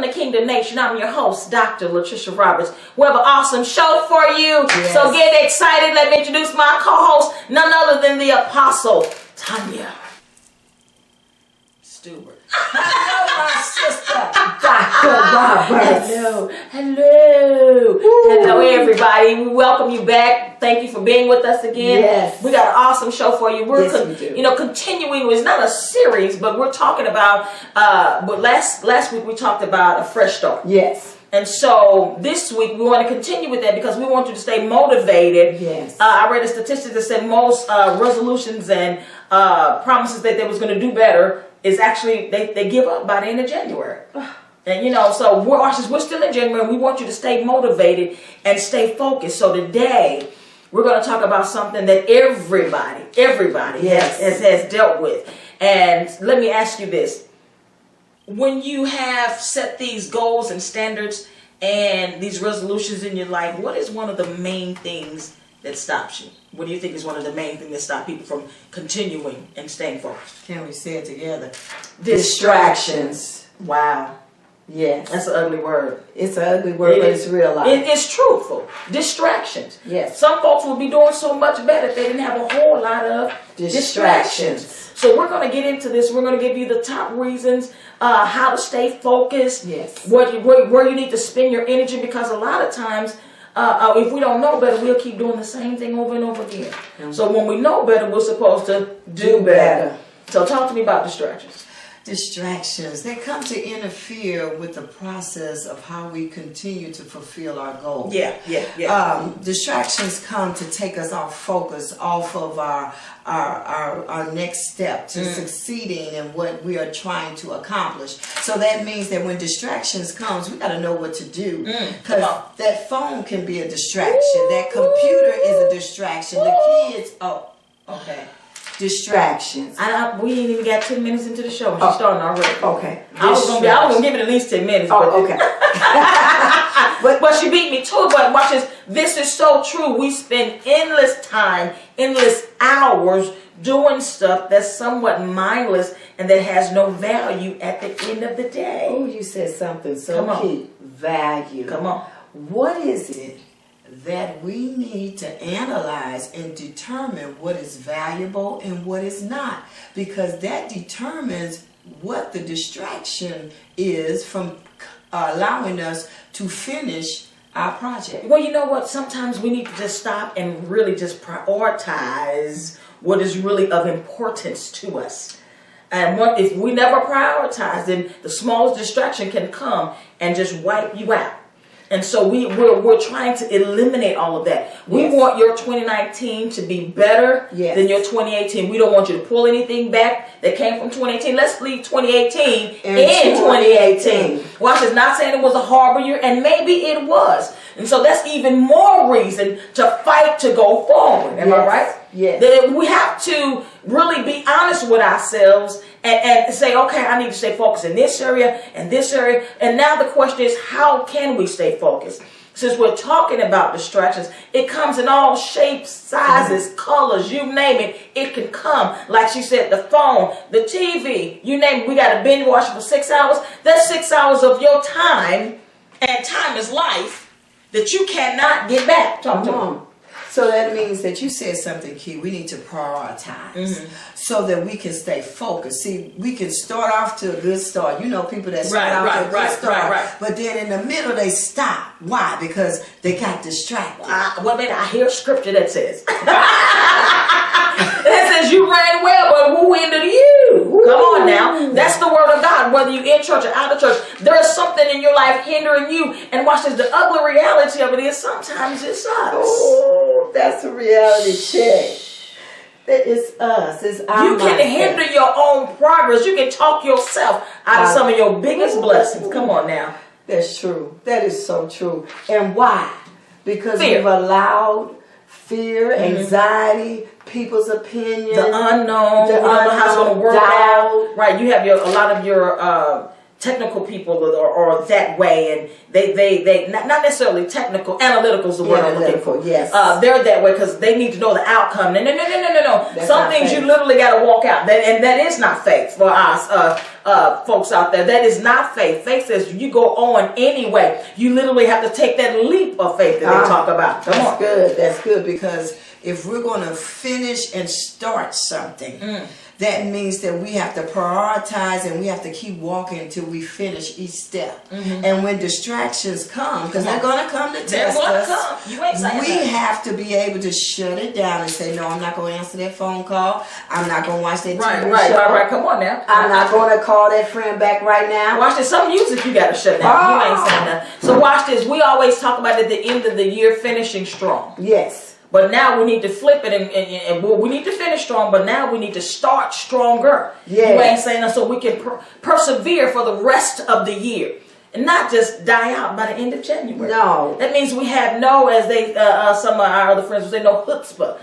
the Kingdom Nation. I'm your host, Dr. Latricia Roberts. We have an awesome show for you. Yes. So get excited. Let me introduce my co-host, none other than the Apostle, Tanya Stewart. Hello, my sister, Dr. Roberts. Hello. Hello, everybody. We welcome you back. Thank you for being with us again. Yes. We got an awesome show for you. We're we continuing. It's not a series, but we're talking about. But last week we talked about a fresh start. Yes. And so this week we want to continue with that because we want you to stay motivated. Yes. I read a statistic that said most resolutions and promises that they was going to do better is actually they give up by the end of January. And so we're still in January. We want you to stay motivated and stay focused. So today we're going to talk about something that everybody yes. has dealt with. And let me ask you this. When you have set these goals and standards and these resolutions in your life, what is one of the main things that stops you? What do you think is one of the main things that stop people from continuing and staying focused? Can we say it together? Distractions. Wow. Yes. That's an ugly word. It's an ugly word, but it's real life. It's truthful. Distractions. Yes. Some folks would be doing so much better if they didn't have a whole lot of distractions. So we're going to get into this. We're going to give you the top reasons how to stay focused. Yes. Where you need to spend your energy, because a lot of times if we don't know better, we'll keep doing the same thing over and over again. Mm-hmm. So when we know better, we're supposed to do better. So talk to me about distractions. Distractions, they come to interfere with the process of how we continue to fulfill our goals. Yeah. Distractions come to take us off focus, off of our next step to succeeding in what we are trying to accomplish. So that means that when distractions comes, we got to know what to do. Because that phone can be a distraction. That computer is a distraction. The kids, distractions. We ain't even got 10 minutes into the show and she's starting already. Okay. I was gonna give it at least 10 minutes. Okay. but she beat me too. But watch this. This is so true. We spend endless time, endless hours doing stuff that's somewhat mindless and that has no value at the end of the day. Oh, you said something so key. Value. Come on. What is it that we need to analyze and determine what is valuable and what is not? Because that determines what the distraction is from allowing us to finish our project. Well, you know what? Sometimes we need to just stop and really just prioritize what is really of importance to us. And if we never prioritize, then the smallest distraction can come and just wipe you out. And so we're trying to eliminate all of that. We want your 2019 to be better than your 2018. We don't want you to pull anything back that came from 2018. Let's leave 2018 in 2018. Watch, it's not saying it was a horrible year, and maybe it was. And so that's even more reason to fight to go forward. Am I right? Yes. That we have to really be honest with ourselves and say, okay, I need to stay focused in this area and this area. And now the question is, how can we stay focused? Since we're talking about distractions, it comes in all shapes, sizes, colors, you name it, it can come. Like she said, the phone, the TV, you name it. We got to binge watch for 6 hours. That's 6 hours of your time, and time is life, that you cannot get back. Talk to me. So that means that you said something key. We need to prioritize so that we can stay focused. See, we can start off to a good start. You know, people that start off to a good start, but then in the middle they stop. Why? Because they got distracted. I hear scripture that says, that says you ran well, but who hindered you? Come on now. That's the word of God. Whether you're in church or out of church, there is something in your life hindering you. And watch this. The ugly reality of it is sometimes it's us. Oh, that's a reality check. It's us. It's our You can hinder your own progress. You can talk yourself out of some of your biggest blessings. Come on now. That's true. That is so true. And why? Because fear. We've allowed fear, anxiety, people's opinion, the unknown. You don't know how it's going to work out. Right. You have a lot of your technical people or that way, and they not necessarily technical. Analytical is the word I'm looking for. Yes. They're that way because they need to know the outcome. No. That's some things faith. you literally got to walk out, and that is not faith for us. folks out there. That is not faith. Faith says you go on anyway. You literally have to take that leap of faith that they talk about. Come on. Good. That's good, because if we're going to finish and start something, that means that we have to prioritize and we have to keep walking until we finish each step. And when distractions come, because they're going to come to test us, You ain't saying we that. have to be able to shut it down and say, no, I'm not going to answer that phone call. I'm not going to watch that TV show. Right. Come on now. I'm not going to call that friend back right now. Watch this. Some music you got to shut down. You ain't saying that. So watch this. We always talk about at the end of the year finishing strong. Yes. But now we need to flip it and well, we need to finish strong, but now we need to start stronger. Yeah. You ain't saying that, so we can persevere for the rest of the year. And not just die out by the end of January. No. That means we have no, as they some of our other friends would say, no chutzpah.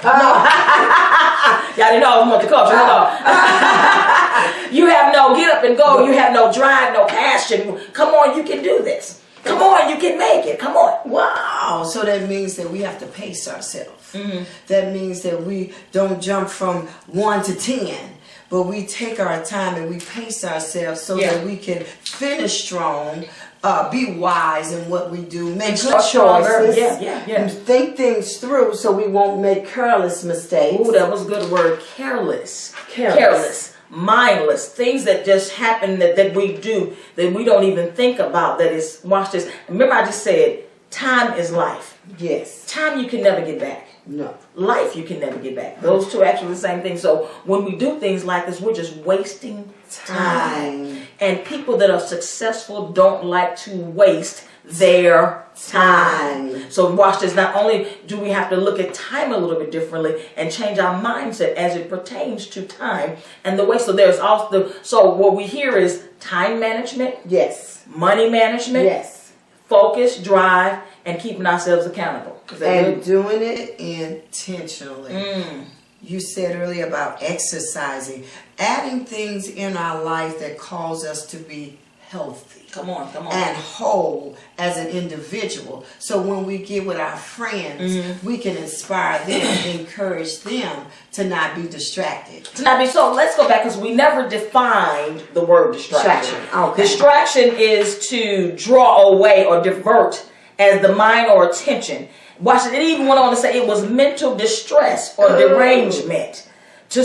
Y'all didn't know I was multicultural. You have no get up and go. You have no drive, no passion. Come on, you can do this. Come on, you can make it. Come on. Wow. So that means that we have to pace ourselves. That means that we don't jump from 1 to 10, but we take our time and we pace ourselves so that we can finish strong, be wise in what we do, make good choices, and think things through so we won't make careless mistakes. Ooh, that was a good word. Careless. Mindless, things that just happen that we do that we don't even think about. That is, watch this. Remember, I just said, time is life. Yes. Time you can never get back. No. Life you can never get back. Those two are actually the same thing. So when we do things like this, we're just wasting time. And people that are successful don't like to waste their time. So watch this. Not only do we have to look at time a little bit differently and change our mindset as it pertains to time and the way. So there's also so what we hear is time management. Yes. Money management. Yes. Focus, drive, and keeping ourselves accountable. And doing it intentionally. You said earlier about exercising, adding things in our life that cause us to be healthy. Come on. And whole as an individual. So when we get with our friends, we can inspire them, encourage them to not be distracted. So let's go back because we never defined the word distraction. Okay. Distraction is to draw away or divert as the mind or attention. Watch it. It even went on to say it was mental distress or derangement to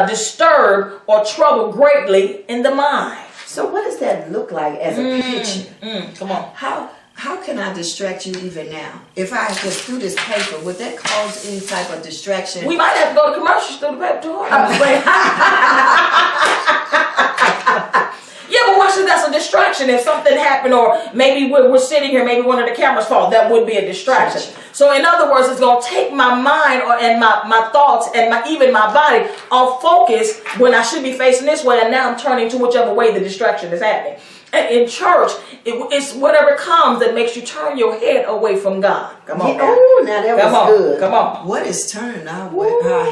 disturb or trouble greatly in the mind. So what does that look like as a picture? Come on. How can I distract you even now? If I just threw this paper, would that cause any type of distraction? We might have to go to commercials through the paper too. Yeah, but watch it. That's a distraction. If something happened, or maybe we're sitting here, maybe one of the cameras fall, that would be a distraction. So in other words, it's going to take my mind and my thoughts and even my body off focus when I should be facing this way, and now I'm turning to whichever way the distraction is happening. And in church, it's whatever comes that makes you turn your head away from God. Come on. Oh, now that was good. Come on. What is turning our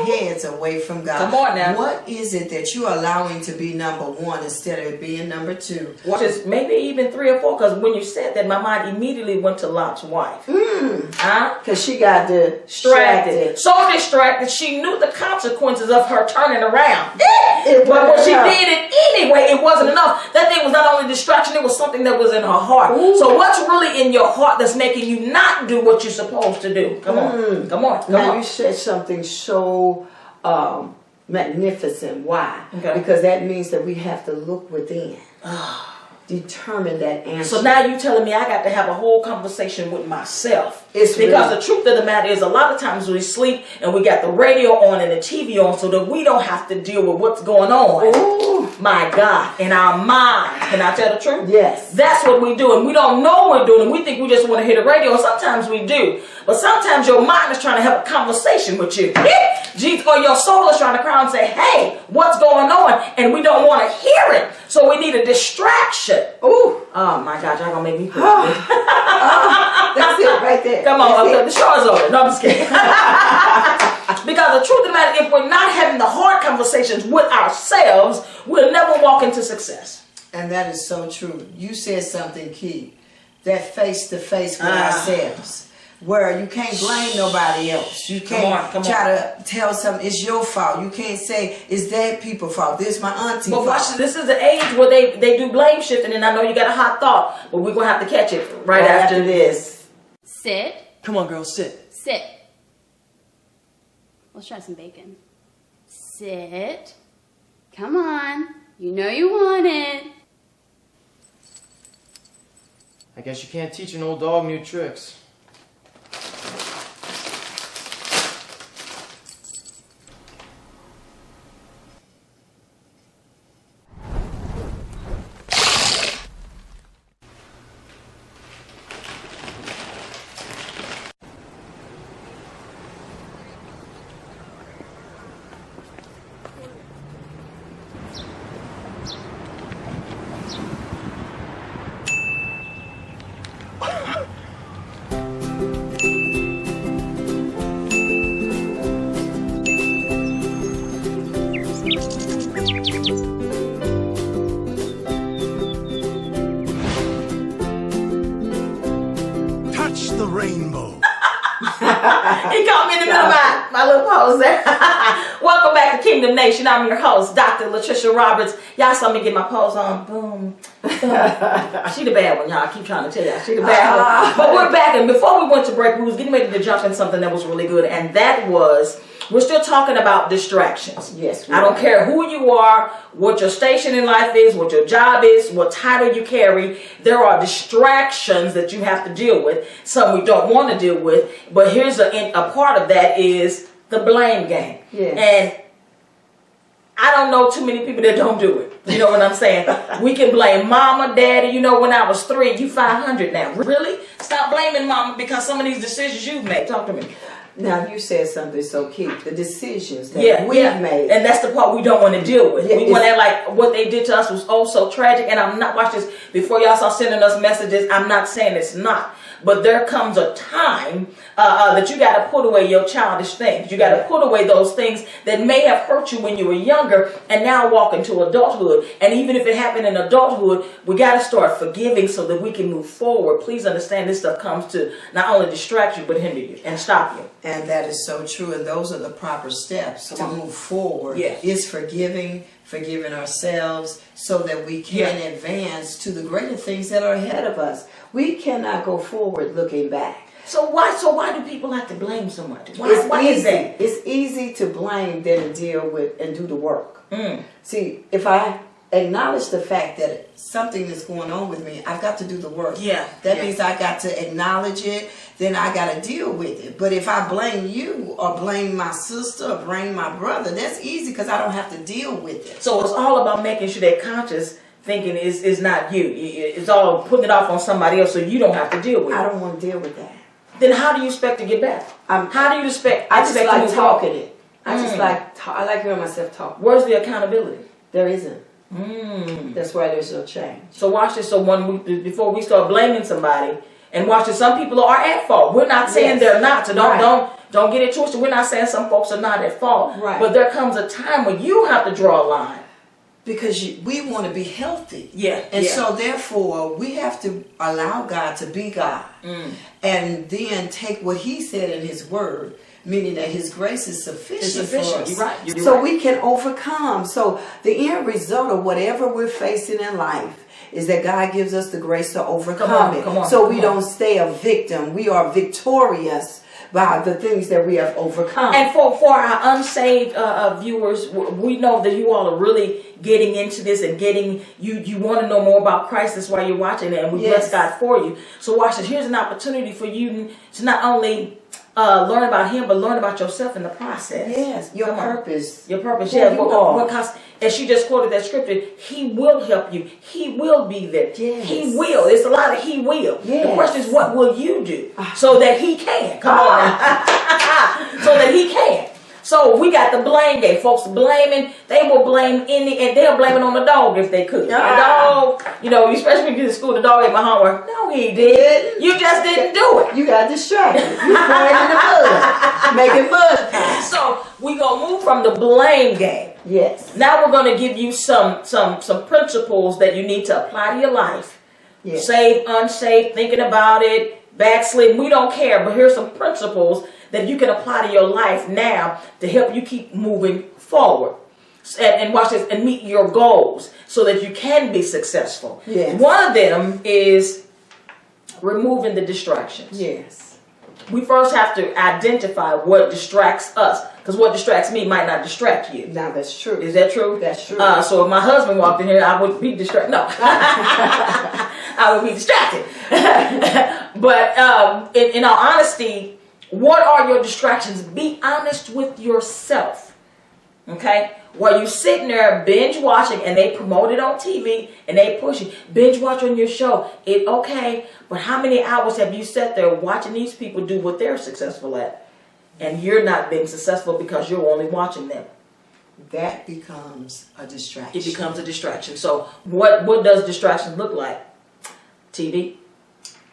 heads away from God? Come on now. What is it that you're allowing to be number one instead of being number two? Which is maybe even 3 or 4, because when you said that, my mind immediately went to Lot's wife. Because she got distracted. So distracted, she knew the consequences of her turning around. But when she did it anyway, it wasn't enough. That thing was not only distraction, it was something that was in her heart. So what's really in your heart that's making you not do what you're supposed to do? Come on. Now you said something so magnificent. Why? Okay. Because that means that we have to look within. Determine that answer. So now you're telling me I got to have a whole conversation with myself. It's because really, the truth of the matter is, a lot of times we sleep and we got the radio on and the TV on so that we don't have to deal with what's going on. Ooh. My God, in our minds. Can I tell the truth? Yes. That's what we do, and we don't know we're doing it. We think we just want to hear the radio, and sometimes we do. But sometimes your mind is trying to have a conversation with you. Jesus, or your soul is trying to cry and say, hey, what's going on? And we don't want to hear it. So we need a distraction. Ooh. Oh my God, y'all gonna make me feel good. That's it right there. Come on, the show is over. No, I'm just kidding. Because the truth of the matter, if we're not having the hard conversations with ourselves, we'll never walk into success. And that is so true. You said something key. That face-to-face with ourselves. where you can't blame nobody else. You can't try to tell something it's your fault. You can't say it's that people's fault. This my auntie fault. But this is the age where they do blame shifting, and I know you got a hot thought, but we're gonna have to catch it right after this. Sit. Come on, girl, sit. Sit. Let's try some bacon. Sit. Come on. You know you want it. I guess you can't teach an old dog new tricks. Touch the rainbow. He caught me in the middle of my little pose there. Welcome back to Kingdom Nation. I'm your host, Dr. Latricia Roberts. Y'all saw me get my pose on. Boom. Boom. She the bad one, y'all. I keep trying to tell y'all. She the bad one. But we're back, and before we went to break, we was getting ready to jump in something that was really good, and that was, we're still talking about distractions. Yes. I don't care who you are, what your station in life is, what your job is, what title you carry. There are distractions that you have to deal with. Some we don't want to deal with. But here's a part of that is the blame game. Yes. And I don't know too many people that don't do it. You know what I'm saying? We can blame mama, daddy. You know, when I was 3, you 500 now. Really? Stop blaming mama because some of these decisions you've made. Talk to me. Now you said something so key. The decisions that we've made. And that's the part we don't want to deal with. Yeah, we want to act like what they did to us was oh so tragic. And I'm not, watch this, before y'all start sending us messages, I'm not saying it's not. But there comes a time that you got to put away your childish things. You got to put away those things that may have hurt you when you were younger and now walk into adulthood. And even if it happened in adulthood, we got to start forgiving so that we can move forward. Please understand this stuff comes to not only distract you, but hinder you and stop you. And that is so true. And those are the proper steps to move forward. Yes. Is forgiving ourselves so that we can advance to the greater things that are ahead of us. We cannot go forward looking back. So why do people like to blame so much? Why is that? It's easy to blame than to deal with and do the work. Mm. See, if I acknowledge the fact that something is going on with me, I've got to do the work. Yeah. That means I got to acknowledge it, then I got to deal with it. But if I blame you or blame my sister or blame my brother, that's easy because I don't have to deal with it. So it's all about making sure that conscious thinking is not you. It's all putting it off on somebody else so you don't have to deal with it. I don't want to deal with that. Then how do you expect to get back? How do you expect? I just like talking forward? it. I like hearing myself talk. Where's the accountability? There isn't. That's why there's no change. So watch this. So before we start blaming somebody, and watch this, some people are at fault. We're not saying they're not. So don't get it twisted. We're not saying some folks are not at fault. Right. But there comes a time when you have to draw a line. Because we want to be healthy. Yeah. And so therefore we have to allow God to be God. And then take what he said in his word, meaning that his grace is sufficient for us. You're right. So we can overcome. So the end result of whatever we're facing in life is that God gives us the grace to overcome it. So we don't stay a victim. We are victorious by the things that we have overcome. And for our unsaved viewers, we know that you all are really getting into this and you want to know more about Christ. That's why you're watching it, and we bless God for you. So watch this. Here's an opportunity for you to not only learn about him, but learn about yourself in the process. Yes, your purpose. Your purpose, yeah. As she just quoted that scripture, he will help you. He will be there. Yes. He will. It's a lot of he will. Yes. The question is, what will you do so that he can? Come on now. So that he can. So we got the blame game. Folks blaming, they will blame and they'll blame it on the dog if they could. The dog, especially when you get to school, the dog ate my homework. No, he did. You just didn't do it. You got distracted. You pouring in the mud. Making mud. So we gonna move from the blame game. Yes. Now we're gonna give you some principles that you need to apply to your life. Yes. Saved, unsaved, thinking about it, backslidden, we don't care. But here's some principles that you can apply to your life now to help you keep moving forward. And watch this, and meet your goals so that you can be successful. Yes. One of them is removing the distractions. Yes. We first have to identify what distracts us, because what distracts me might not distract you. Now that's true. Is that true? That's true. So if my husband walked in here, I would be distracted. No, I would be distracted. But in all honesty, what are your distractions? Be honest with yourself. Okay? While you sitting there binge watching, and they promote it on TV and they push you, binge watch on your show. Okay, but how many hours have you sat there watching these people do what they're successful at? And you're not being successful because you're only watching them. That becomes a distraction. It becomes a distraction. So what does distractions look like? TV,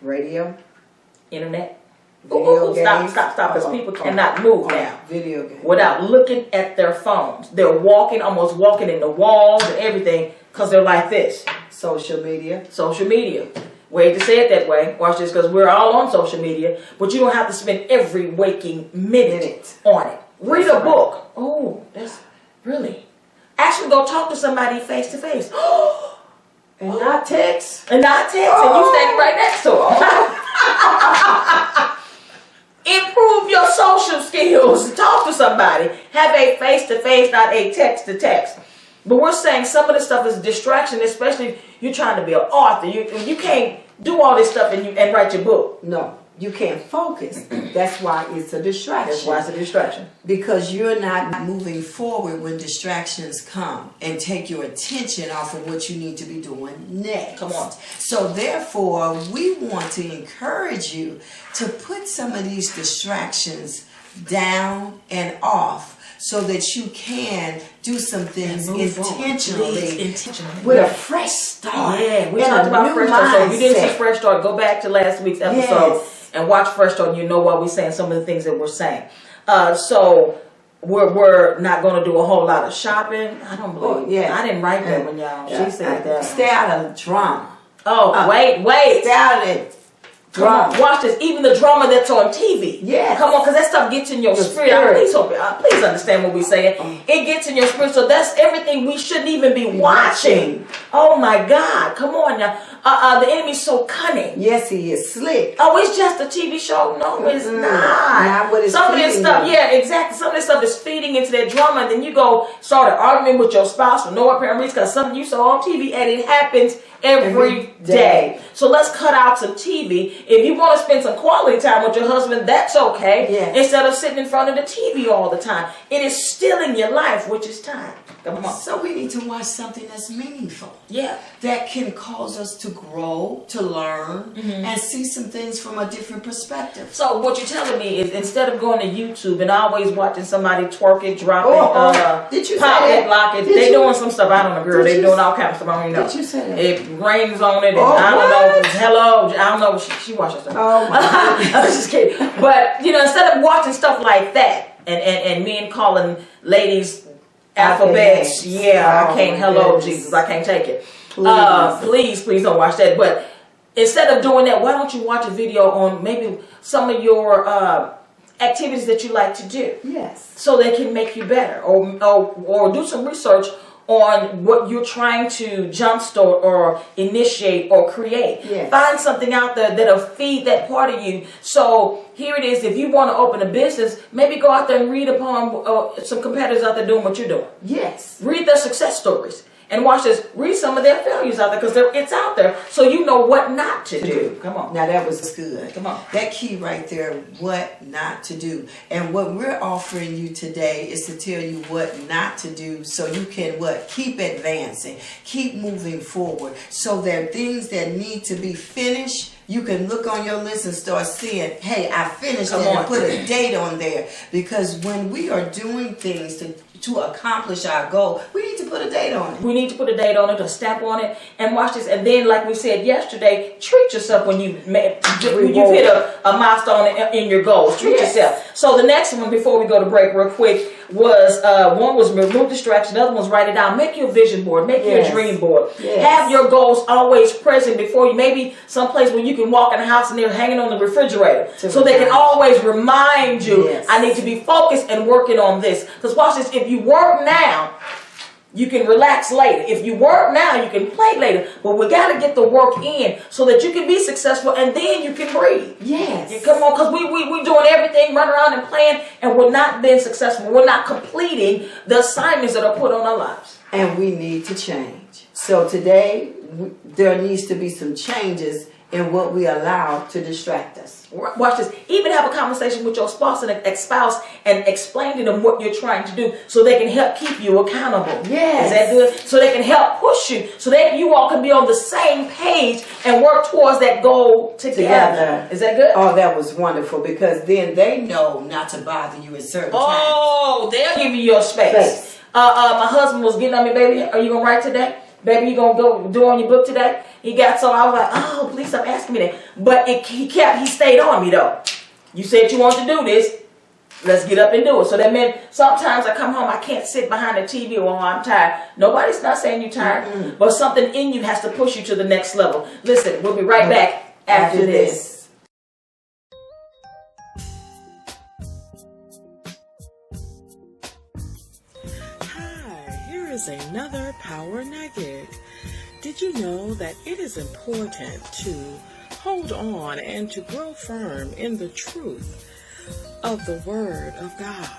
Radio, internet. video games. Stop, because people cannot move now Video games. without looking at their phones. They're almost walking in the walls and everything, because they're like this. Social media. Social media. Way to say it that way. Watch this, because we're all on social media, but you don't have to spend every waking minute on it. Read a book. Oh, that's really. Actually go talk to somebody face to face. And not text. And not text, and you standing right next to them. Improve your social skills. Talk to somebody. Have a face-to-face, not a text-to-text. But we're saying some of this stuff is distraction, especially if you're trying to be an author. You can't do all this stuff and write your book. No, you can't focus. That's why it's a distraction. That's why it's a distraction. Because you're not moving forward when distractions come and take your attention off of what you need to be doing next. Come on. So therefore, we want to encourage you to put some of these distractions down and off, so that you can do some things intentionally with a fresh start. Yeah, we and talked a about new Fresh Start. So if you didn't see mindset. Fresh Start, go back to last week's episode and watch Fresh Start, and you know why we're saying some of the things that we're saying. So we're not going to do a whole lot of shopping. I don't believe. I didn't write that when y'all. She said that. Stay out of drama. Oh, wait. Stay out of drama. Watch this. Even the drama that's on TV. Yes. Come on, because that stuff gets in your spirit. Please understand what we're saying. It gets in your spirit. So that's everything we shouldn't even be watching. Oh my God. Come on now. The enemy's so cunning. Yes, he is slick. Oh, it's just a TV show. No, it's not. Not what it's some of this feeding stuff, you. yeah, exactly. Some of this stuff is feeding into that drama, and then you go start an argument with your spouse for no apparent reason because something you saw on TV, and it happens every day. So let's cut out some TV. If you want to spend some quality time with your husband, that's okay. Yes. Instead of sitting in front of the TV all the time. It is stealing your life, which is time. Come on. So we need to watch something that's meaningful. Yeah. That can cause us to grow, to learn, and see some things from a different perspective. So what you're telling me is instead of going to YouTube and always watching somebody twerk it, drop it, did you pop say it, that? lock it, Did they you? doing some stuff I don't know, girl. Did They you? doing all kinds of stuff I don't even know. Did you say that? It rains on it, and Oh, I don't know. what? If it's hello, I don't know. She watches stuff. Oh my I was just kidding. But instead of watching stuff like that, and men calling ladies alphabets, I can't. Hello, goodness. Jesus, I can't take it. Please. Please don't watch that. But instead of doing that, why don't you watch a video on maybe some of your activities that you like to do? Yes. So they can make you better, or do some research on what you're trying to jumpstart or initiate or create. Yes. Find something out there that'll feed that part of you. So here it is. If you want to open a business, maybe go out there and read upon some competitors out there doing what you're doing. Yes. Read their success stories. And watch this. Read some of their failures out there because it's out there, so you know what not to do. Come on. Now that was good. Come on. That key right there, what not to do. And what we're offering you today is to tell you what not to do so you can keep advancing, keep moving forward. So there are things that need to be finished. You can look on your list and start seeing, hey, I finished it, and put a date on there. Because when we are doing things to to accomplish our goal, we need to put a date on it. We need to put a date on it, a stamp on it, and watch this. And then, like we said yesterday, treat yourself when you hit a milestone in your goals. Treat yourself. So the next one, before we go to break real quick, was one was remove distraction. The other one was write it down. Make your vision board. Make your dream board. Have your goals always present before you. Maybe someplace where you can walk in the house and they're hanging on the refrigerator, so they can always remind you, I need to be focused and working on this. Because watch this, if you work now, you can relax later. If you work now, you can play later. But we got to get the work in so that you can be successful, and then you can breathe. Yes. Come on, because we doing everything, running around and playing, and we're not being successful. We're not completing the assignments that are put on our lives. And we need to change. So today, there needs to be some changes in what we allow to distract us. Watch this. Even have a conversation with your spouse and ex-spouse and explain to them what you're trying to do, so they can help keep you accountable. Yes. Is that good? So they can help push you, so that you all can be on the same page and work towards that goal together. Is that good? Oh, that was wonderful, because then they know not to bother you at certain times. Oh, they'll give you your space. My husband was getting on me, baby, are you going to write today? Baby, you going to go do on your book today? He got so I was like, oh, please stop asking me that. But he stayed on me though. You said you want to do this. Let's get up and do it. So that meant sometimes I come home, I can't sit behind the TV while I'm tired. Nobody's not saying you're tired, but something in you has to push you to the next level. Listen, we'll be right back after this. Hi, here is another power nugget. Did you know that it is important to hold on and to grow firm in the truth of the Word of God?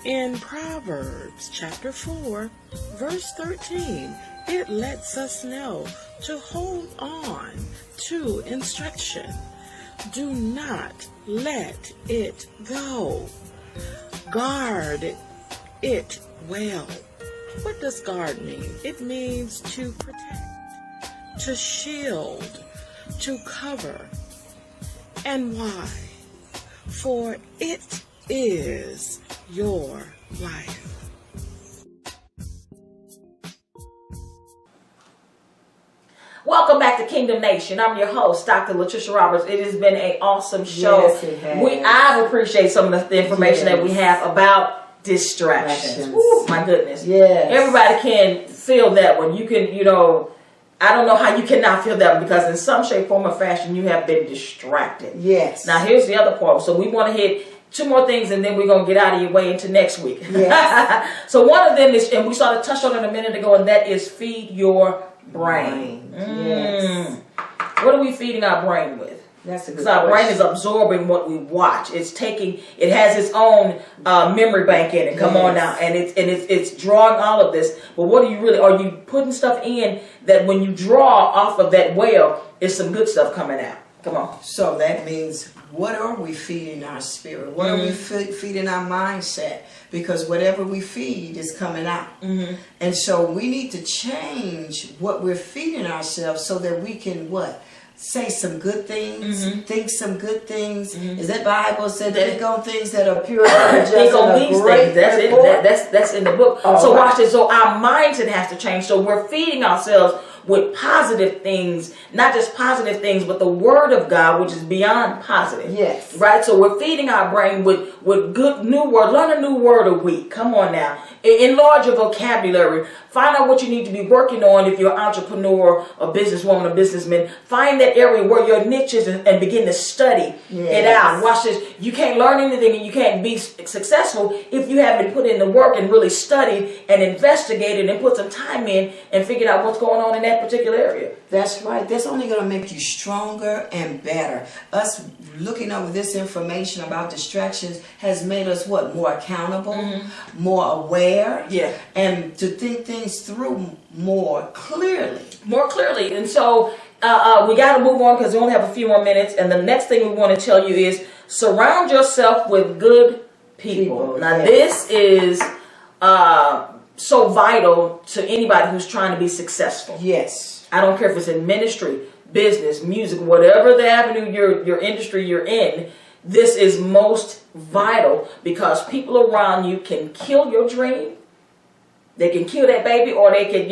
In Proverbs chapter 4, verse 13, it lets us know to hold on to instruction. Do not let it go. Guard it well. What does guard mean? It means to protect, to shield, to cover. And why? For it is your life. Welcome back to Kingdom Nation. I'm your host, Dr. Latricia Roberts. It has been an awesome show. Yes, it has. I appreciate some of the information that we have about distractions. Woo, my goodness. Yes. Everybody can feel that one. You can, I don't know how you cannot feel that one, because in some shape, form, or fashion, you have been distracted. Yes. Now, here's the other part. So we want to hit two more things, and then we're going to get out of your way into next week. Yes. So one of them is, and we sort of touched on it a minute ago, and that is feed your brain. Yes. What are we feeding our brain with? That's a good Because our brain is absorbing what we watch. It has its own memory bank in it. Come on now, and it's drawing all of this. But what are you putting stuff in that when you draw off of that well, is some good stuff coming out? Come on. So that means, what are we feeding our spirit? What are we feeding our mindset? Because whatever we feed is coming out. And so we need to change what we're feeding ourselves, so that we can say some good things, think some good things. Is that Bible said, think on things that are pure and just, think on these things. That's report? that's in the book. So watch this. So our mindset has to change. So we're feeding ourselves with positive things, not just positive things, but the Word of God, which is beyond positive. Yes. Right? So we're feeding our brain with good new word. Learn a new word a week. Come on now. Enlarge your vocabulary. Find out what you need to be working on if you're an entrepreneur, a businesswoman, a businessman. Find that area where your niche is and begin to study it out. Watch this. You can't learn anything and you can't be successful if you haven't put in the work and really studied and investigated and put some time in and figured out what's going on in that particular area. That's right. That's only going to make you stronger and better. Us looking over this information about distractions has made us more accountable, more aware, and to think things through more clearly. And so we got to move on, because we only have a few more minutes. And the next thing we want to tell you is surround yourself with good people. Now, this is so vital to anybody who's trying to be successful. Yes. I don't care if it's in ministry, business, music, whatever the avenue, your industry you're in. this is most vital, because people around you can kill your dream. They can kill that baby, or they can,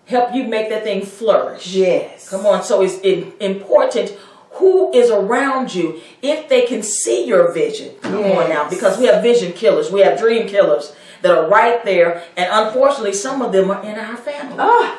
help you make that thing flourish. Yes. Come on. So it's important who is around you, if they can see your vision. Come on now, because we have vision killers. We have dream killers that are right there. And unfortunately, some of them are in our family. Ah.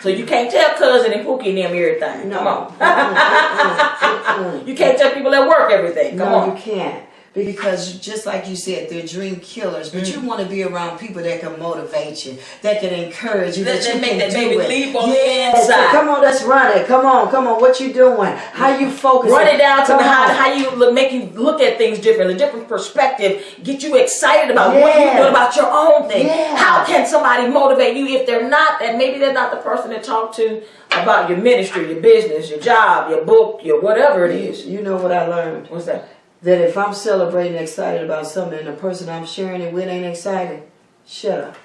So you can't tell cousin and Pookie and them everything. No. Come on. You can't tell people at work everything. Come on. You can't. Because just like you said, they're dream killers. But you want to be around people that can motivate you, that can encourage you, that you make can that do baby it. leap on the inside. Come on, let's run it. Come on. What you doing? How you focus? Run it down to how you make you look at things differently, a different perspective. Get you excited about what you're doing about your own thing. Yeah. How can somebody motivate you if they're not, and maybe they're not the person to talk to about your ministry, your business, your job, your book, your whatever it is. You know what I learned? What's that? That if I'm celebrating, excited about something, and the person I'm sharing it with ain't excited, shut up.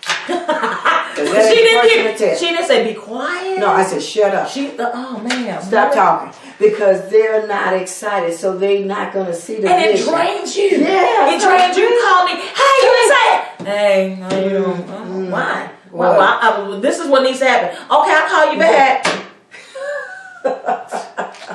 She didn't say be quiet. No, I said shut up. Oh man, Stop talking, because they're not excited, so they're not gonna see the and vision. it drains you. Yeah, it drains you. You call me, hey, you excited? Hey, how you doing? Why? Well, this is what needs to happen. Okay, I'll call you back.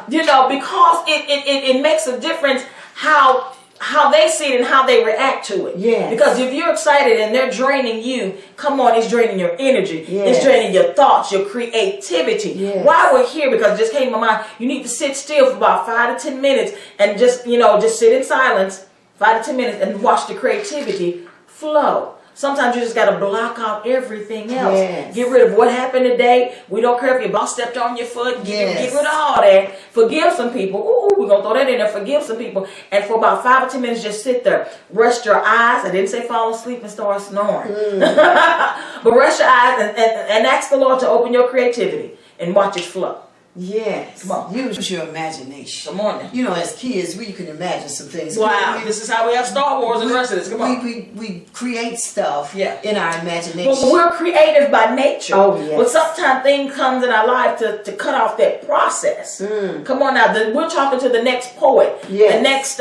Because it makes a difference how they see it and how they react to it. Yeah. Because if you're excited and they're draining you, come on, it's draining your energy. Yes. It's draining your thoughts, your creativity. Yes. While we're here, because it just came to my mind, you need to sit still for about 5 to 10 minutes and just sit in silence, 5 to 10 minutes, and watch the creativity flow. Sometimes you just got to block out everything else. Yes. Get rid of what happened today. We don't care if your boss stepped on your foot. Get rid of all that. Forgive some people. Ooh, we're going to throw that in there. Forgive some people. And for about 5 or 10 minutes, just sit there. Rest your eyes. I didn't say fall asleep and start snoring. But rest your eyes and ask the Lord to open your creativity and watch it flow. Yes. Come on. Use your imagination. Come on now. As kids, we can imagine some things. Wow. This is how we have Star Wars and the rest of this. Come on. We create stuff in our imagination. But we're creative by nature. Oh, yes. But sometimes things comes in our life to cut off that process. Come on now. We're talking to the next poet. Yes. The next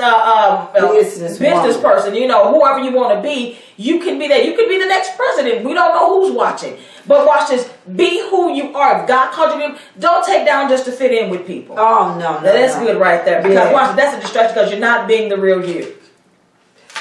business person. Whoever you want to be. You can be that. You can be the next president. We don't know who's watching. But watch this. Be who you are. If God called you to, don't take down just to fit in with people. Oh, no. That's good right there. Because watch, that's a distraction, because you're not being the real you.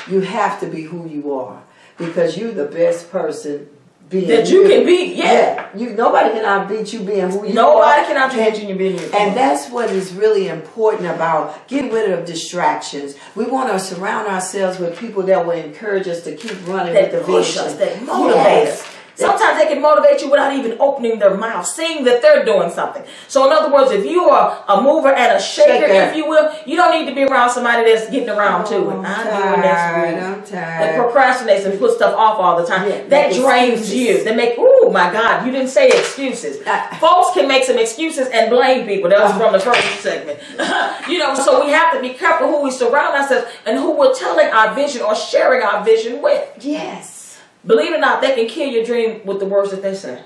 You have to be who you are, because you're the best person being that you can be. Yeah. Nobody can outbeat you being who you are. Nobody can outbeat you being you. And that's what is really important about getting rid of distractions. We want to surround ourselves with people that will encourage us to keep running with the push vision. us, that motivate us. Sometimes they can motivate you without even opening their mouth, seeing that they're doing something. So in other words, if you are a mover and a shaker, if you will, you don't need to be around somebody that's getting around too. And I'm doing this. I'm tired. That procrastinates and puts stuff off all the time. Yeah, that drains you. They make, oh my God, you didn't say excuses. Folks can make some excuses and blame people. That was from the first segment. So we have to be careful who we surround ourselves and who we're telling our vision or sharing our vision with. Yes. Believe it or not, they can kill your dream with the words that they say.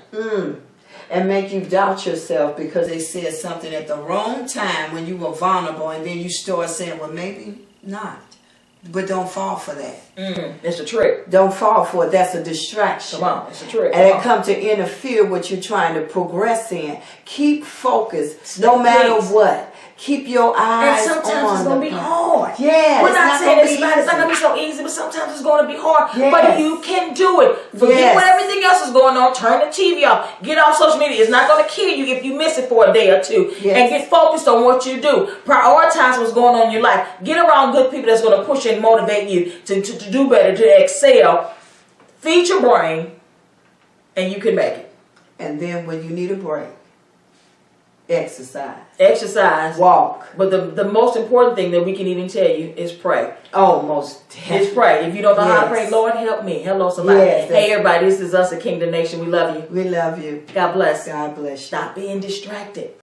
And make you doubt yourself because they said something at the wrong time when you were vulnerable, and then you start saying, well, maybe not. But don't fall for that. It's a trick. Don't fall for it. That's a distraction. Come on, it's a trick. And it comes to interfere with you trying to progress in. Keep focused no matter what. Keep your eyes on. And sometimes it's going to be hard. Yeah. We're not saying it's not going to be so easy, but sometimes it's going to be hard. Yes. But you can do it. Forget what everything else is going on. Turn the TV off. Get off social media. It's not going to kill you if you miss it for a day or two. Yes. And get focused on what you do. Prioritize what's going on in your life. Get around good people that's going to push and motivate you to do better, to excel. Feed your brain, and you can make it. And then when you need a break, exercise, walk. But the most important thing that we can even tell you is pray. Oh, most definitely. Is pray. If you don't know how to pray, Lord help me. Hello somebody. Yes, hey everybody, this is us at Kingdom Nation. We love you. We love you. God bless. God bless you. Stop being distracted.